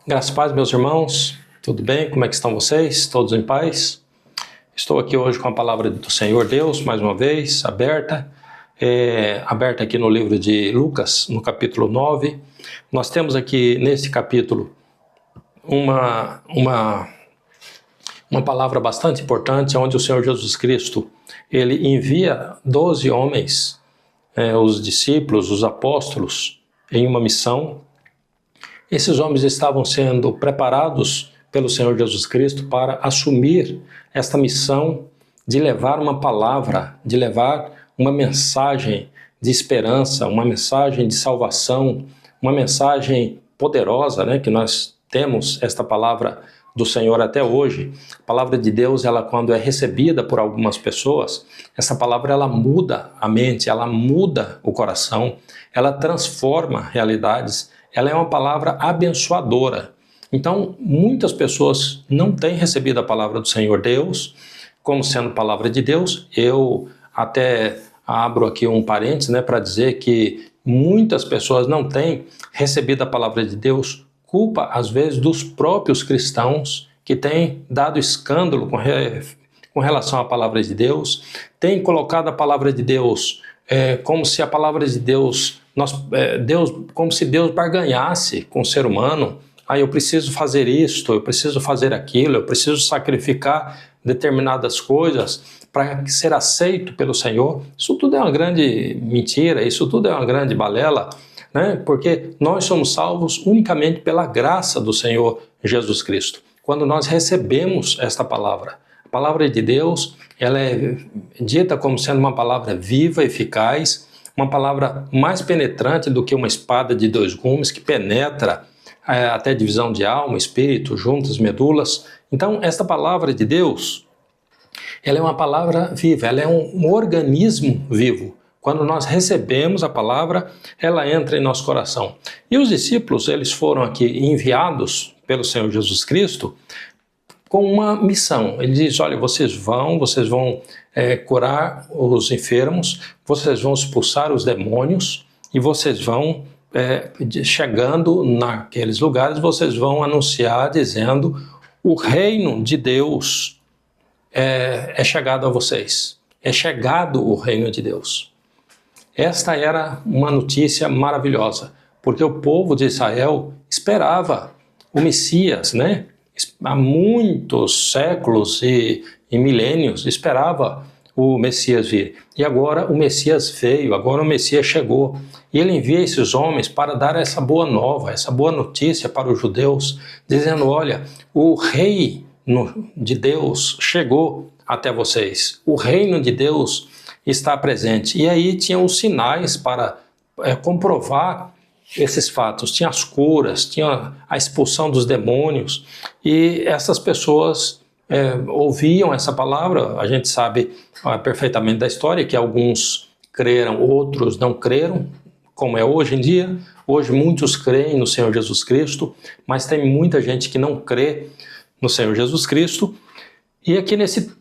Graças a Deus, meus irmãos, tudo bem? Como é que estão vocês? Todos em paz? Estou aqui hoje com a palavra do Senhor Deus, mais uma vez, aberta aqui no livro de Lucas, no capítulo 9. Nós temos aqui nesse capítulo uma palavra bastante importante, onde o Senhor Jesus Cristo, ele envia 12 homens, os discípulos, os apóstolos, em uma missão. Esses homens estavam sendo preparados pelo Senhor Jesus Cristo para assumir esta missão de levar uma palavra, de levar uma mensagem de esperança, uma mensagem de salvação, uma mensagem poderosa, que nós temos esta palavra do Senhor até hoje. A palavra de Deus, ela quando é recebida por algumas pessoas, essa palavra ela muda a mente, ela muda o coração, ela transforma realidades. Ela é uma palavra abençoadora. Então, muitas pessoas não têm recebido a palavra do Senhor Deus como sendo palavra de Deus. Eu até abro aqui um parênteses, para dizer que muitas pessoas não têm recebido a palavra de Deus, culpa às vezes dos próprios cristãos que têm dado escândalo com relação à palavra de Deus, têm colocado a palavra de Deus como se a palavra de Deus, como se Deus barganhasse com o ser humano. Eu preciso fazer isto, eu preciso fazer aquilo, eu preciso sacrificar determinadas coisas para ser aceito pelo Senhor. Isso tudo é uma grande mentira, isso tudo é uma grande balela, porque nós somos salvos unicamente pela graça do Senhor Jesus Cristo. Quando nós recebemos esta palavra, a palavra de Deus, ela é dita como sendo uma palavra viva, eficaz, uma palavra mais penetrante do que uma espada de dois gumes, que penetra até divisão de alma, espírito, juntas, medulas. Então, esta palavra de Deus, ela é uma palavra viva, ela é um organismo vivo. Quando nós recebemos a palavra, ela entra em nosso coração. E os discípulos, eles foram aqui enviados pelo Senhor Jesus Cristo com uma missão. Ele diz, olha, vocês vão curar os enfermos, vocês vão expulsar os demônios e vocês vão, chegando naqueles lugares, vocês vão anunciar dizendo, o reino de Deus é chegado a vocês. É chegado o reino de Deus. Esta era uma notícia maravilhosa, porque o povo de Israel esperava o Messias, há muitos séculos e milênios esperava o Messias vir. E agora o Messias veio, agora o Messias chegou. E ele envia esses homens para dar essa boa nova, essa boa notícia para os judeus, dizendo, olha, o rei de Deus chegou até vocês. O reino de Deus está presente. E aí tinham os sinais para comprovar esses fatos. Tinha as curas, tinha a expulsão dos demônios, e essas pessoas ouviam essa palavra. A gente sabe perfeitamente da história que alguns creram, outros não creram, como é hoje em dia. Hoje muitos creem no Senhor Jesus Cristo, mas tem muita gente que não crê no Senhor Jesus Cristo. E aqui nesse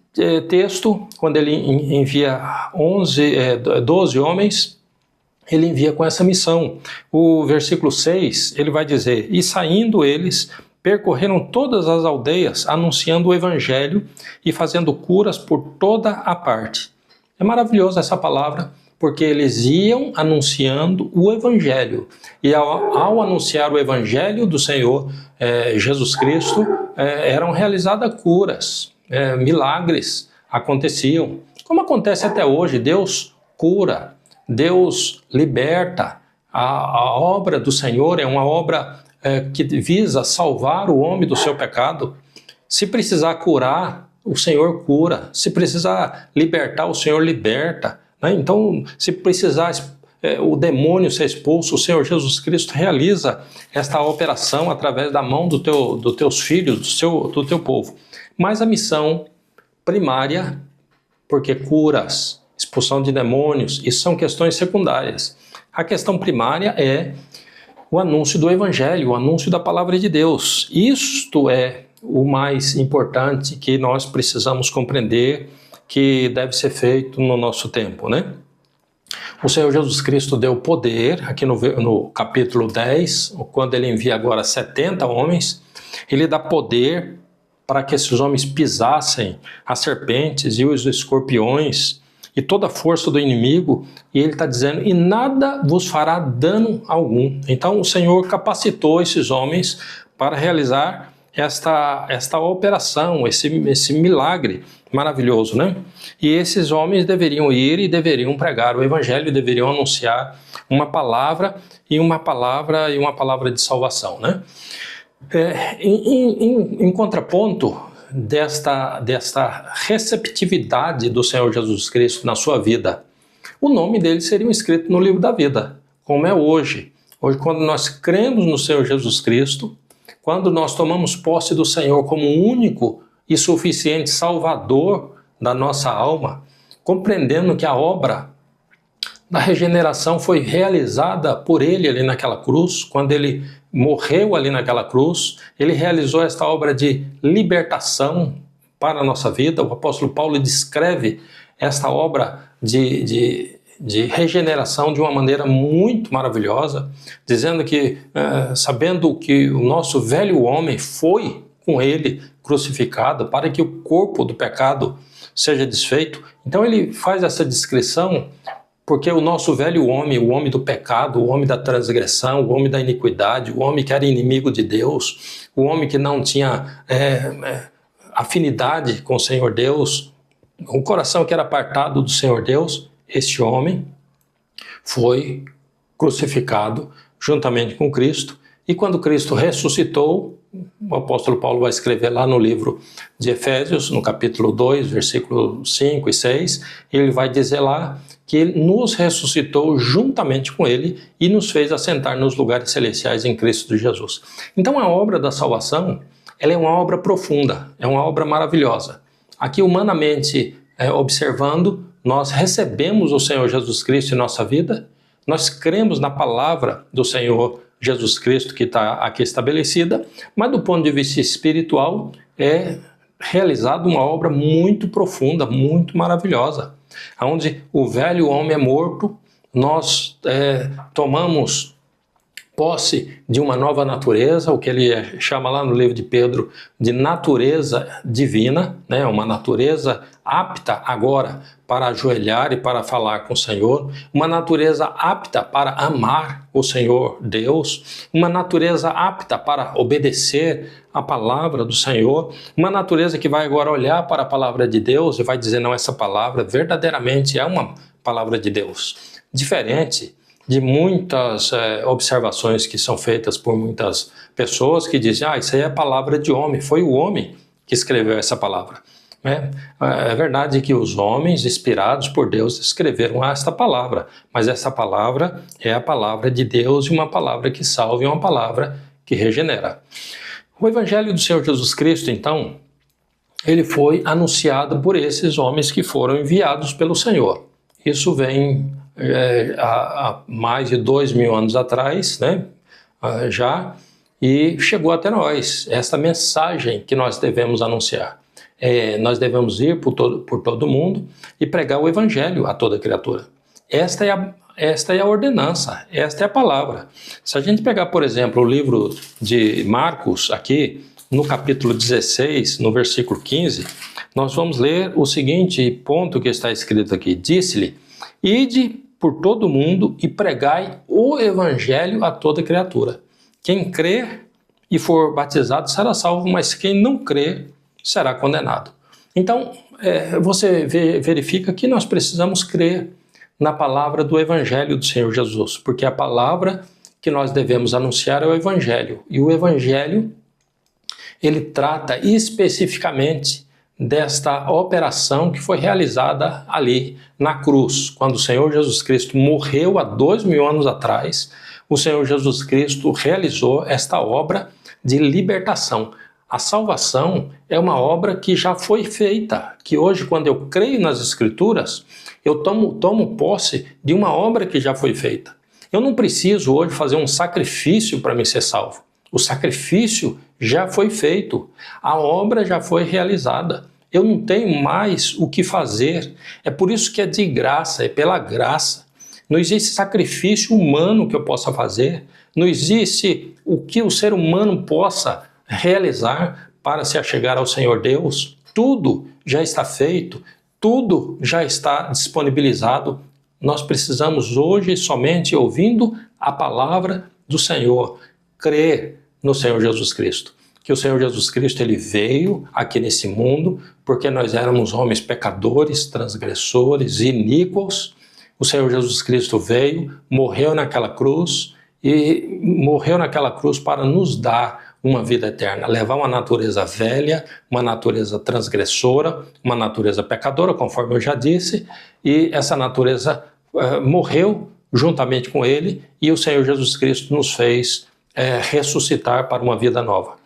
texto, quando ele envia 12 homens, ele envia com essa missão. O versículo 6, ele vai dizer, e saindo eles, percorreram todas as aldeias, anunciando o evangelho e fazendo curas por toda a parte. É maravilhosa essa palavra, porque eles iam anunciando o evangelho. E ao anunciar o evangelho do Senhor Jesus Cristo, eram realizadas curas, milagres aconteciam. Como acontece até hoje, Deus cura, Deus liberta. A obra do Senhor é uma obra que visa salvar o homem do seu pecado. Se precisar curar, o Senhor cura. Se precisar libertar, o Senhor liberta. Então, se precisar o demônio ser expulso, o Senhor Jesus Cristo realiza esta operação através da mão dos teus filhos, do teu povo. Mas a missão primária, porque curas, expulsão de demônios, isso são questões secundárias. A questão primária é o anúncio do Evangelho, o anúncio da palavra de Deus. Isto é o mais importante que nós precisamos compreender, que deve ser feito no nosso tempo, O Senhor Jesus Cristo deu poder, aqui no capítulo 10, quando ele envia agora 70 homens, ele dá poder para que esses homens pisassem as serpentes e os escorpiões e toda a força do inimigo, e ele está dizendo, e nada vos fará dano algum. Então o Senhor capacitou esses homens para realizar esta operação, esse milagre maravilhoso, né? E esses homens deveriam ir e deveriam pregar o evangelho, deveriam anunciar uma palavra e uma palavra de salvação, né? Em contraponto desta receptividade do Senhor Jesus Cristo na sua vida, o nome dele seria escrito no livro da vida, como é hoje. Hoje, quando nós cremos no Senhor Jesus Cristo, quando nós tomamos posse do Senhor como único e suficiente Salvador da nossa alma, compreendendo que a obra da regeneração foi realizada por Ele ali naquela cruz, quando Ele morreu ali naquela cruz, Ele realizou esta obra de libertação para a nossa vida. O apóstolo Paulo descreve esta obra de regeneração de uma maneira muito maravilhosa, dizendo que, sabendo que o nosso velho homem foi com ele crucificado para que o corpo do pecado seja desfeito. Então ele faz essa descrição porque o nosso velho homem, o homem do pecado, o homem da transgressão, o homem da iniquidade, o homem que era inimigo de Deus, o homem que não tinha afinidade com o Senhor Deus, o coração que era apartado do Senhor Deus, este homem foi crucificado juntamente com Cristo, e quando Cristo ressuscitou, o apóstolo Paulo vai escrever lá no livro de Efésios, no capítulo 2, versículos 5 e 6, ele vai dizer lá que ele nos ressuscitou juntamente com ele e nos fez assentar nos lugares celestiais em Cristo Jesus. Então a obra da salvação, ela é uma obra profunda, é uma obra maravilhosa. Aqui humanamente observando, nós recebemos o Senhor Jesus Cristo em nossa vida, nós cremos na palavra do Senhor Jesus Cristo que está aqui estabelecida, mas do ponto de vista espiritual é realizada uma obra muito profunda, muito maravilhosa, onde o velho homem é morto, nós tomamos posse de uma nova natureza, o que ele chama lá no livro de Pedro de natureza divina, né? Uma natureza apta agora para ajoelhar e para falar com o Senhor, uma natureza apta para amar o Senhor Deus, uma natureza apta para obedecer a palavra do Senhor, uma natureza que vai agora olhar para a palavra de Deus e vai dizer, não, essa palavra verdadeiramente é uma palavra de Deus, diferente de muitas observações que são feitas por muitas pessoas que dizem, isso aí é palavra de homem, foi o homem que escreveu essa palavra. É verdade que os homens inspirados por Deus escreveram esta palavra, mas essa palavra é a palavra de Deus e uma palavra que salva e uma palavra que regenera. O Evangelho do Senhor Jesus Cristo, então, ele foi anunciado por esses homens que foram enviados pelo Senhor. Isso vem há mais de 2000 anos atrás, né, já, e chegou até nós, esta mensagem que nós devemos anunciar. Nós devemos ir por todo mundo e pregar o Evangelho a toda criatura. Esta é a ordenança, esta é a palavra. Se a gente pegar, por exemplo, o livro de Marcos, aqui, no capítulo 16, no versículo 15, nós vamos ler o seguinte ponto que está escrito aqui. Disse-lhe, ide por todo mundo e pregai o Evangelho a toda criatura. Quem crer e for batizado será salvo, mas quem não crer será condenado. Então, você verifica que nós precisamos crer na palavra do Evangelho do Senhor Jesus, porque a palavra que nós devemos anunciar é o Evangelho. E o Evangelho, ele trata especificamente desta operação que foi realizada ali na cruz. Quando o Senhor Jesus Cristo morreu há 2000 anos atrás, o Senhor Jesus Cristo realizou esta obra de libertação. A salvação é uma obra que já foi feita, que hoje, quando eu creio nas Escrituras, eu tomo posse de uma obra que já foi feita. Eu não preciso hoje fazer um sacrifício para me ser salvo. O sacrifício já foi feito, a obra já foi realizada. Eu não tenho mais o que fazer. É por isso que é de graça, é pela graça. Não existe sacrifício humano que eu possa fazer, não existe o que o ser humano possa realizar para se achegar ao Senhor Deus. Tudo já está feito, tudo já está disponibilizado. Nós precisamos hoje somente, ouvindo a palavra do Senhor, crer no Senhor Jesus Cristo. Que o Senhor Jesus Cristo ele veio aqui nesse mundo porque nós éramos homens pecadores, transgressores, iníquos. O Senhor Jesus Cristo veio, morreu naquela cruz e morreu naquela cruz para nos dar uma vida eterna, levar uma natureza velha, uma natureza transgressora, uma natureza pecadora, conforme eu já disse, e essa natureza morreu juntamente com ele e o Senhor Jesus Cristo nos fez ressuscitar para uma vida nova.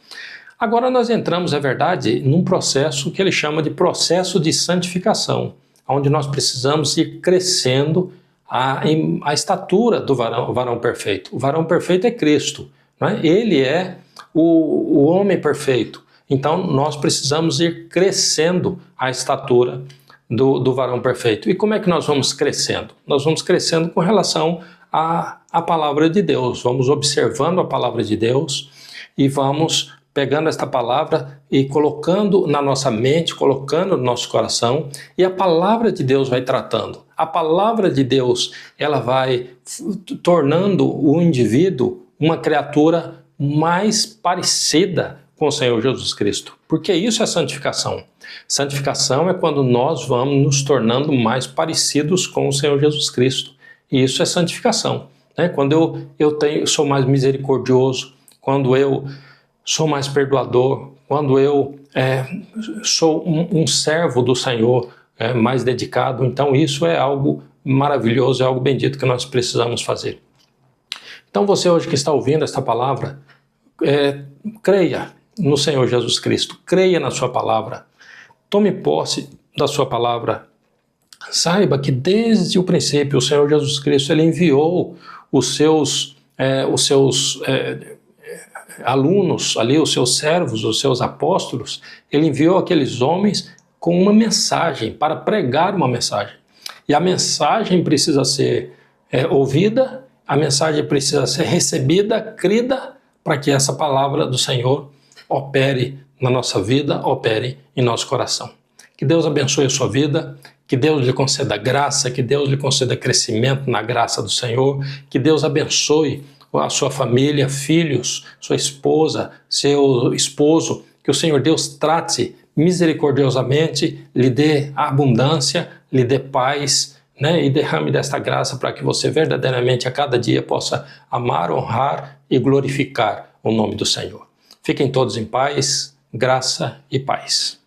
Agora nós entramos, é verdade, num processo que ele chama de processo de santificação, onde nós precisamos ir crescendo a estatura do varão perfeito. O varão perfeito é Cristo, não é? Ele é o homem perfeito. Então nós precisamos ir crescendo a estatura do varão perfeito. E como é que nós vamos crescendo? Nós vamos crescendo com relação à palavra de Deus. Vamos observando a palavra de Deus e vamos pegando esta palavra e colocando na nossa mente, colocando no nosso coração, e a palavra de Deus vai tratando. A palavra de Deus, ela vai tornando o indivíduo uma criatura mais parecida com o Senhor Jesus Cristo. Porque isso é santificação. Santificação é quando nós vamos nos tornando mais parecidos com o Senhor Jesus Cristo. E isso é santificação, né? Quando eu sou mais misericordioso, quando eu sou mais perdoador, quando eu sou um servo do Senhor mais dedicado, então isso é algo maravilhoso, é algo bendito que nós precisamos fazer. Então você hoje que está ouvindo esta palavra, creia no Senhor Jesus Cristo, creia na sua palavra, tome posse da sua palavra, saiba que desde o princípio o Senhor Jesus Cristo ele enviou os seus alunos ali, os seus servos, os seus apóstolos, ele enviou aqueles homens com uma mensagem, para pregar uma mensagem. E a mensagem precisa ser ouvida, a mensagem precisa ser recebida, crida, para que essa palavra do Senhor opere na nossa vida, opere em nosso coração. Que Deus abençoe a sua vida, que Deus lhe conceda graça, que Deus lhe conceda crescimento na graça do Senhor, que Deus abençoe a sua família, filhos, sua esposa, seu esposo, que o Senhor Deus trate misericordiosamente, lhe dê abundância, lhe dê paz, né? E derrame desta graça para que você verdadeiramente a cada dia possa amar, honrar e glorificar o nome do Senhor. Fiquem todos em paz, graça e paz.